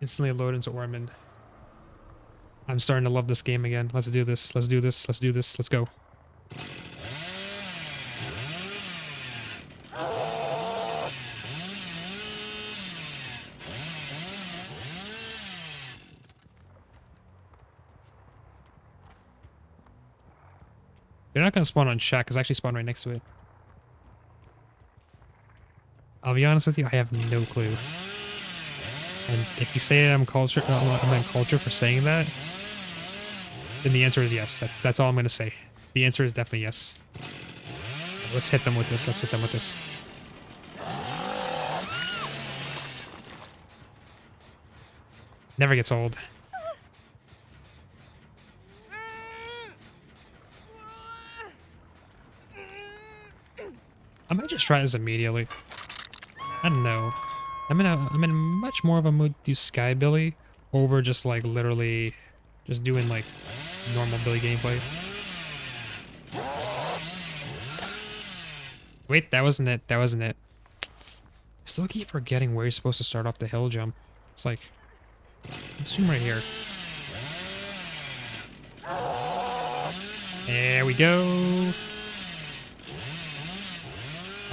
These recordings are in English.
Instantly load into Ormond. I'm starting to love this game again. Let's do this. Let's do this. Let's do this. Let's go. They're not going to spawn on shack because I actually spawn right next to it. I'll be honest with you, I have no clue. And if you say I'm culture, I'm in culture for saying that, then the answer is yes. That's all I'm going to say. The answer is definitely yes. Let's hit them with this. Let's hit them with this. Never gets old. I might just try this immediately. I don't know. I'm in much more of a mood to do skybilly over just like literally just doing like normal Billy gameplay. Wait, that wasn't it. That wasn't it. Still keep forgetting where you're supposed to start off the hill jump. It's like, assume right here. There we go.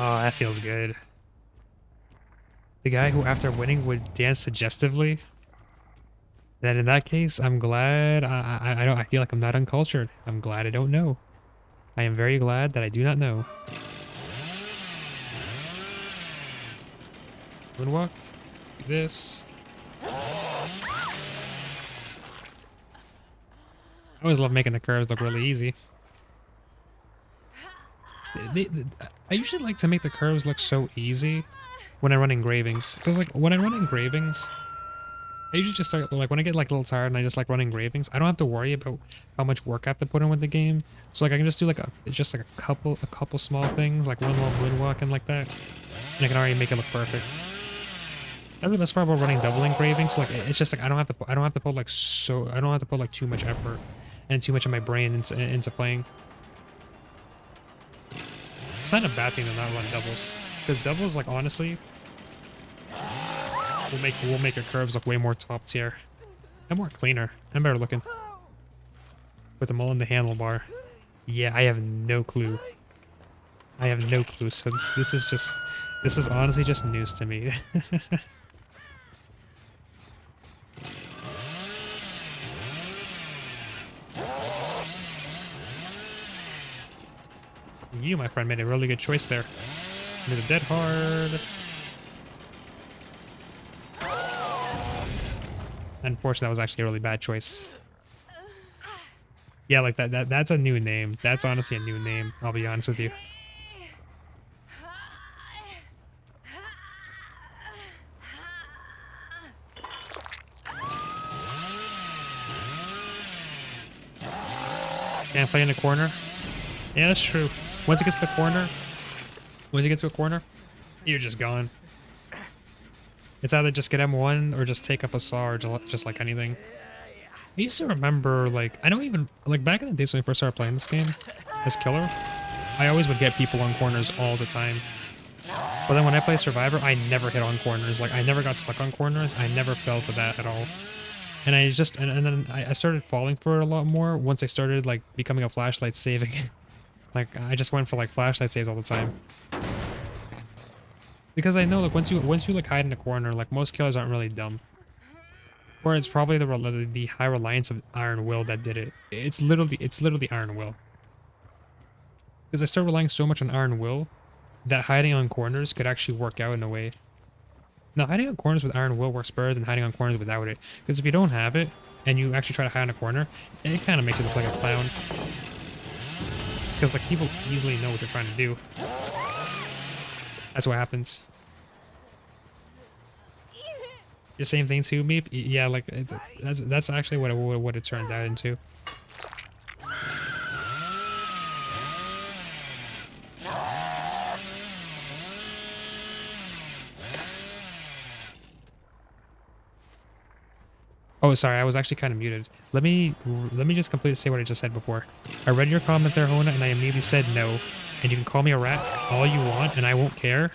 Oh, that feels good. The guy who, after winning, would dance suggestively. Then in that case, I'm glad I feel like I'm not uncultured. I'm glad I don't know. I am very glad that I do not know. Moonwalk. Do this. I always love making the curves look really easy. I usually like to make the curves look so easy when I run engravings. Because like when I run engravings, I usually just start like when I get like a little tired and I just like run engravings, I don't have to worry about how much work I have to put in with the game. So like I can just do like a couple small things, like one little moonwalk and like that. And I can already make it look perfect. That's the best part about running double engravings. Like it's just like I don't have to put like too much effort and too much of my brain into playing. It's not a bad thing to not run doubles, because doubles, like honestly, will make your curves look way more top tier and more cleaner and better looking. With them all in the handlebar. Yeah, I have no clue. I have no clue. So this is honestly just news to me. You, my friend, made a really good choice there. Made it dead hard. Unfortunately, that was actually a really bad choice. Yeah, like that's a new name. That's honestly a new name, I'll be honest with you. Can't play in the corner. Yeah, that's true. Once it gets to the corner, once you get to a corner, you're just gone. It's either just get M1 or just take up a saw or just like anything. I used to remember, like, I don't even, like back in the days when I first started playing this game as killer, I always would get people on corners all the time. But then when I play Survivor, I never hit on corners. Like, I never got stuck on corners. I never fell for that at all. And I just, and then I started falling for it a lot more once I started, like, becoming a flashlight saving. Like, I just went for, like, flashlight saves all the time. Because I know, like, once you like, hide in a corner, like, most killers aren't really dumb. Or it's probably the high reliance of Iron Will that did it. It's literally Iron Will. Because I started relying so much on Iron Will that hiding on corners could actually work out in a way. Now, hiding on corners with Iron Will works better than hiding on corners without it. Because if you don't have it, and you actually try to hide in a corner, it kind of makes it look like a clown. Because, like, people easily know what you're trying to do. That's what happens. The same thing too, Meep? Yeah, like, that's actually what it turned out into. Oh, sorry, I was actually kind of muted. Let me just completely say what I just said before. I read your comment there, Hona, and I immediately said no. And you can call me a rat all you want, and I won't care.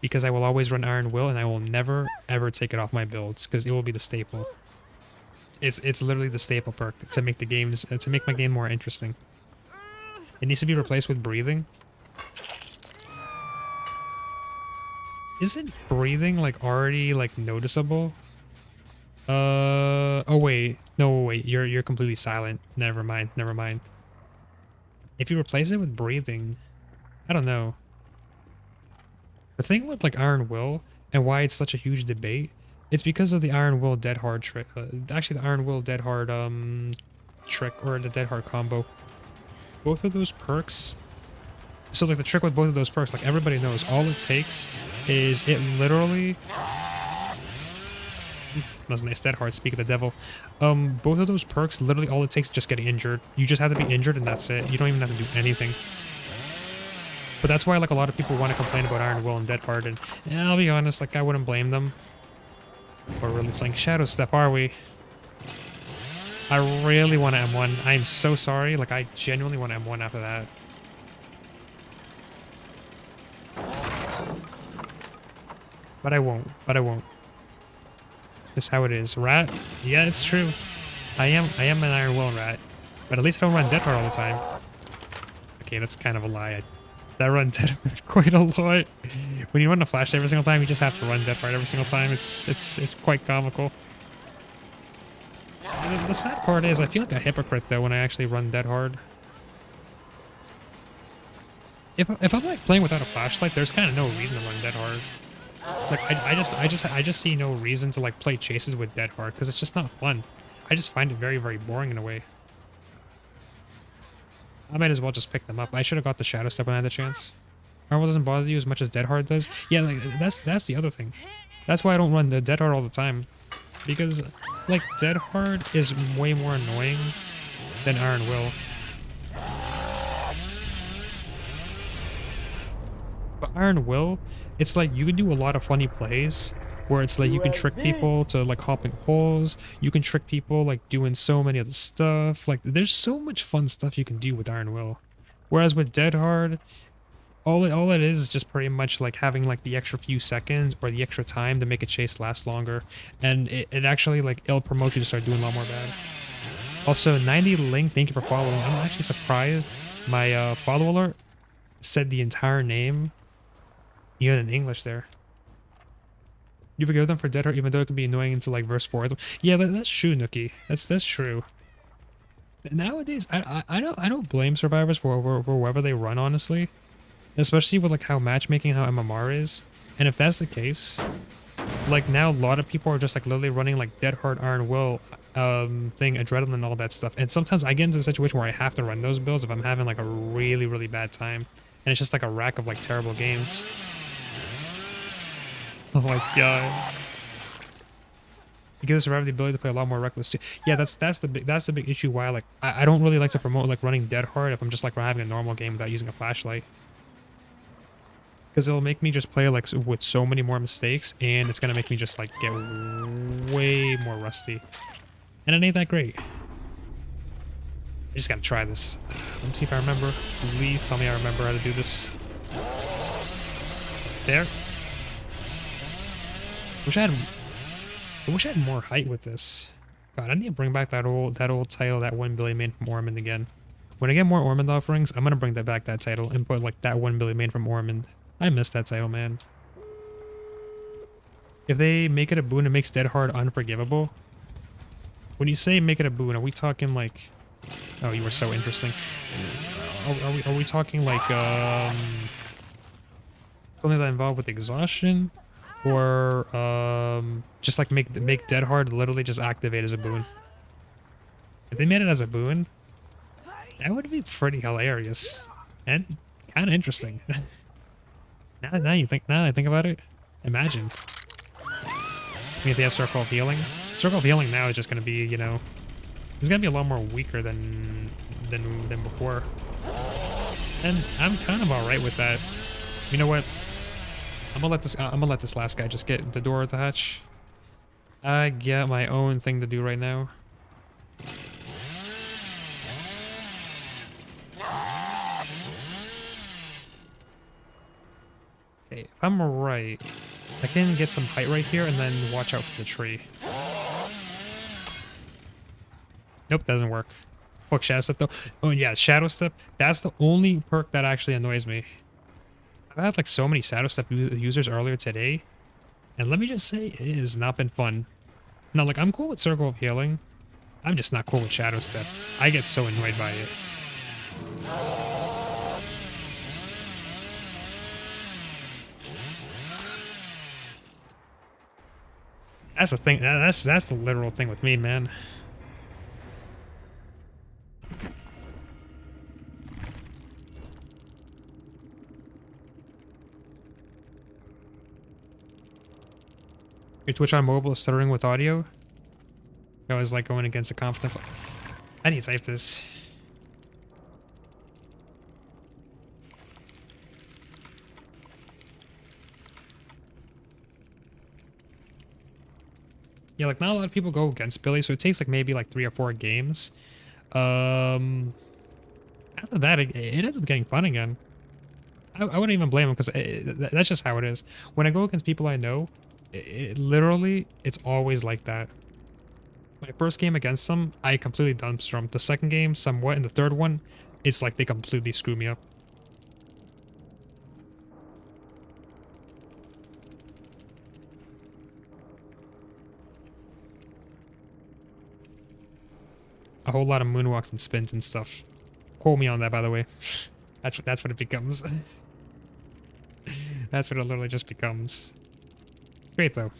because I will always run Iron Will and I will never ever take it off my builds because it will be the staple. It's literally the staple perk to make the games to make my game more interesting. It needs to be replaced with breathing. Isn't breathing like already like noticeable? Oh wait, no wait, you're completely silent. Never mind, never mind. If you replace it with breathing, I don't know. The thing with like Iron Will and why it's such a huge debate, it's because of the Iron Will Dead Hard trick. Actually, the Iron Will Dead Hard trick or the Dead Hard combo. Both of those perks. So like the trick with both of those perks, like everybody knows, all it takes is it literally. That was nice. Dead Hard. Speak of the devil. Both of those perks, literally all it takes is just getting injured. You just have to be injured and that's it. You don't even have to do anything. But that's why like a lot of people want to complain about Iron Will and Dead Hard, and yeah, I'll be honest, like I wouldn't blame them. We're really playing Shadow Step, are we? I really want to M1. I'm so sorry. Like I genuinely want to M1 after that. But I won't. But I won't. Just how it is. Rat? Yeah, it's true. I am an Iron Will rat. But at least I don't run Dead Hard all the time. Okay, that's kind of a lie. I run Dead Hard quite a lot. When you run a flash every single time, you just have to run Dead Hard every single time. It's quite comical. The sad part is I feel like a hypocrite though when I actually run Dead Hard. If I'm like playing without a flashlight, there's kind of no reason to run Dead Hard. Like I just see no reason to like play chases with Dead Hard because it's just not fun. I just find it very, very boring in a way. I might as well just pick them up. I should have got the Shadow Step when I had the chance. Marvel doesn't bother you as much as Dead Hard does. Yeah, like that's the other thing. That's why I don't run the Dead Hard all the time. Because like Dead Hard is way more annoying than Iron Will. But Iron Will, it's like you can do a lot of funny plays where it's like you can trick people to like hopping holes. You can trick people like doing so many other stuff. Like there's so much fun stuff you can do with Iron Will. Whereas with Dead Hard, all it is just pretty much like having like the extra few seconds or the extra time to make a chase last longer. And it actually like it'll promote you to start doing a lot more bad. Also, 90 Link, thank you for following. I'm actually surprised my follow alert said the entire name. You had in English there. You forgive them for Dead Hard even though it can be annoying into like verse 4. Yeah, that's true, Nookie. That's true. Nowadays, I don't blame survivors for wherever they run, honestly. Especially with like how matchmaking, how MMR is. And if that's the case, like now a lot of people are just like literally running like Dead Hard, Iron Will, thing, Adrenaline, all that stuff. And sometimes I get into a situation where I have to run those builds if I'm having like a really, really bad time. And it's just like a rack of like terrible games. Oh my god. You give the survivor the ability to play a lot more reckless too. Yeah, that's the big issue why like I don't really like to promote like running Dead Hard if I'm just like having a normal game without using a flashlight. Because it'll make me just play like with so many more mistakes and it's gonna make me just like get way more rusty. And it ain't that great. I just gotta try this. Let me see if I remember. Please tell me I remember how to do this. There. I wish I had more height with this. God, I need to bring back that old title, that 1 billion main from Ormond again. When I get more Ormond offerings, I'm gonna bring back that title and put like that 1 billion main from Ormond. I miss that title, man. If they make it a boon, it makes Dead Hard unforgivable. When you say make it a boon, are we talking like? Oh, you were so interesting. Are we talking like something that involved with exhaustion? Or just like make Dead Hard literally just activate as a boon. If they made it as a boon, that would be pretty hilarious and kind of interesting. now that I think about it, imagine. I mean, if they have Circle of Healing, Circle of Healing now is just gonna be, you know, it's gonna be a lot more weaker than before, and I'm kind of all right with that. You know what? I'm gonna let this last guy just get the door at the hatch. I got my own thing to do right now. Okay, if I'm right, I can get some height right here and then watch out for the tree. Nope, doesn't work. Fuck Shadow Step though. Oh yeah, Shadow Step. That's the only perk that actually annoys me. I've had like so many Shadow Step users earlier today, and let me just say, it has not been fun. Now, like, I'm cool with Circle of Healing. I'm just not cool with Shadow Step. I get so annoyed by it. That's the thing. That's the literal thing with me, man. Your Twitch on mobile is stuttering with audio. I was like going against a confident. I need to type this. Yeah, like not a lot of people go against Billy, so it takes like maybe like 3 or 4 games. After that, it ends up getting fun again. I wouldn't even blame him because that's just how it is. When I go against people I know, literally, it's always like that. My first game against them, I completely dumpster them. The second game, somewhat, and the third one, it's like they completely screw me up. A whole lot of moonwalks and spins and stuff. Quote me on that, by the way. That's what it becomes. That's what it literally just becomes. It's great though.